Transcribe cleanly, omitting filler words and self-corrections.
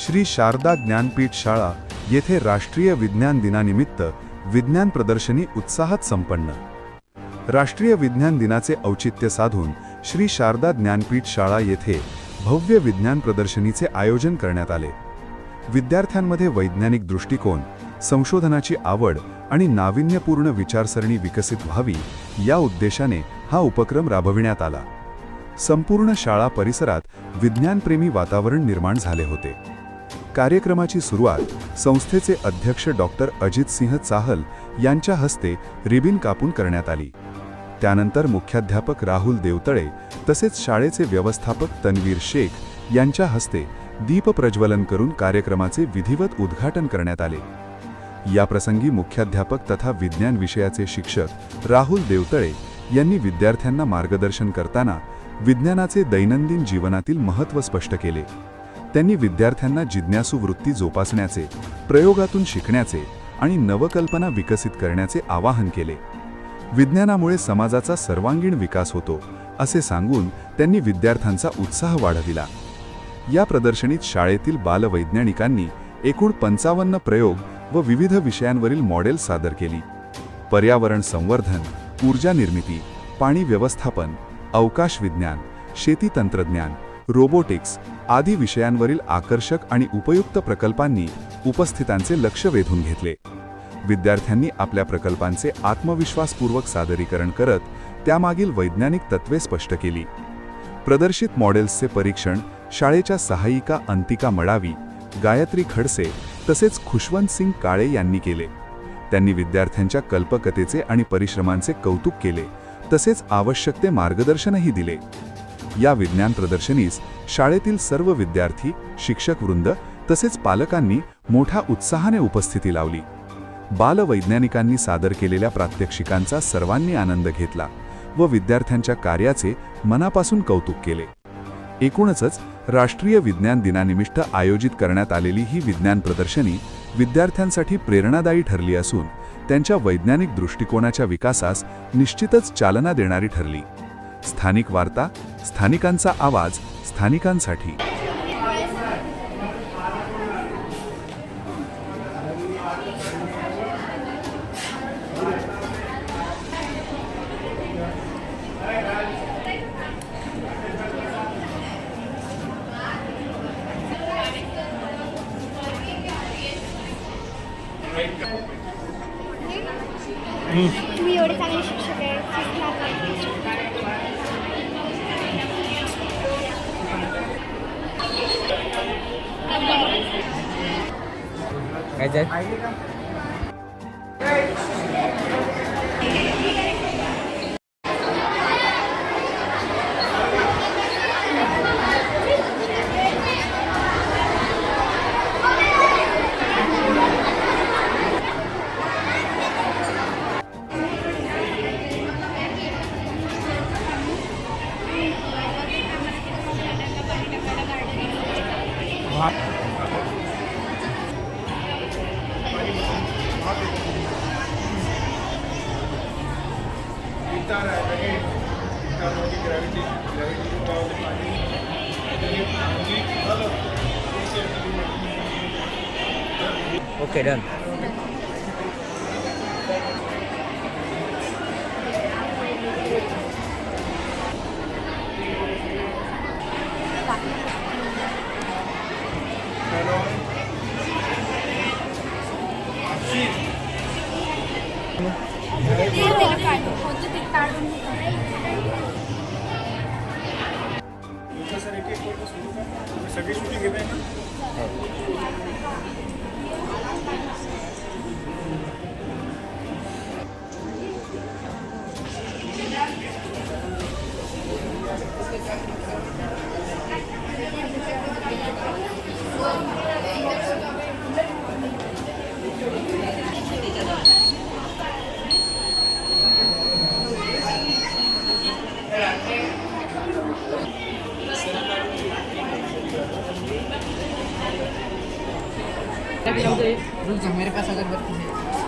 श्री शारदा ज्ञानपीठ शाळा येथे राष्ट्रीय विज्ञान दिनानिमित्त विज्ञान प्रदर्शनी उत्साहात संपन्न। राष्ट्रीय विज्ञान दिनाचे औचित्य साधून श्री शारदा ज्ञानपीठ शाळा येथे भव्य विज्ञान प्रदर्शनीचे आयोजन करण्यात आले। विद्यार्थ्यांमध्ये वैज्ञानिक दृष्टिकोन, संशोधनाची आवड आणि नाविन्यपूर्ण विचारसरणी विकसित व्हावी या उद्देशाने हा उपक्रम राबविण्यात आला। संपूर्ण शाळा परिसरात विज्ञानप्रेमी वातावरण निर्माण झाले होते। कार्यक्रमाची सुरुवात संस्थेचे अध्यक्ष डॉक्टर अजित सिंह चाहल यांच्या हस्ते रिबीन कापून करण्यात आली। त्यानंतर मुख्याध्यापक राहुल देवतळे तसेच शाळेचे व्यवस्थापक तन्वीर शेख यांच्या हस्ते दीप प्रज्वलन करून कार्यक्रमाचे विधिवत उद्घाटन करण्यात आले। या प्रसंगी मुख्याध्यापक तथा विज्ञान विषयाचे शिक्षक राहुल देवतळे यांनी विद्यार्थ्यांना मार्गदर्शन करताना विज्ञानाचे दैनंदिन जीवनातील महत्त्व स्पष्ट केले। त्यांनी विद्यार्थ्यांना जिज्ञासू वृत्ती जोपासण्याचे, प्रयोगातून शिकण्याचे आणि नवकल्पना विकसित करण्याचे आवाहन केले। विज्ञानामुळे समाजाचा सर्वांगीण विकास होतो असे सांगून त्यांनी विद्यार्थ्यांचा उत्साह वाढविला। या प्रदर्शनीत शाळेतील बालवैज्ञानिकांनी एकूण 55 प्रयोग व विविध विषयांवरील मॉडेल सादर केली। पर्यावरण संवर्धन, ऊर्जा निर्मिती, पाणी व्यवस्थापन, अवकाश विज्ञान, शेती तंत्रज्ञान, रोबोटिक्स आदी विषयांवरील आकर्षक आणि उपयुक्त प्रकल्पांनी उपस्थितांचे लक्ष वेधून घेतले। विद्यार्थ्यांनी आपल्या प्रकल्पांचे आत्मविश्वासपूर्वक सादरीकरण करत त्यामागील वैज्ञानिक तत्त्वे स्पष्ट केली। प्रदर्शित मॉडेल्सचे परीक्षण शाळेच्या सहायिका अंतिका मडावी, गायत्री खडसे तसेच खुशवंत सिंग काळे यांनी केले। त्यांनी विद्यार्थ्यांच्या कल्पकतेचे आणि परिश्रमांचे कौतुक केले तसेच आवश्यक ते मार्गदर्शनही दिले। या विज्ञान प्रदर्शनीस शाळेतील सर्व विद्यार्थी, शिक्षक वृंद तसेच पालकांनी मोठ्या उत्साहाने उपस्थिती लावली। बालवैज्ञानिकांनी सादर केलेल्या प्रात्यक्षिकांचा सर्वांनी आनंद घेतला व विद्यार्थ्यांच्या कार्याचे मनापासून कौतुक केले। एकूणच राष्ट्रीय विज्ञान दिनानिमित्त आयोजित करण्यात आलेली ही विज्ञान प्रदर्शनी विद्यार्थ्यांसाठी प्रेरणादायी ठरली असून त्यांच्या वैज्ञानिक दृष्टिकोनाच्या विकासास निश्चितच चालना देणारी ठरली। स्थानिक वार्ता, स्थानिकांचा आवाज, स्थानिकांसाठी। तुम्ही एवढे चांगले शिक्षक आहे। Okay, done. सगळी शूटिंग घेत आहे ना। रुक जा, मेरे पास अगरबत्ती है।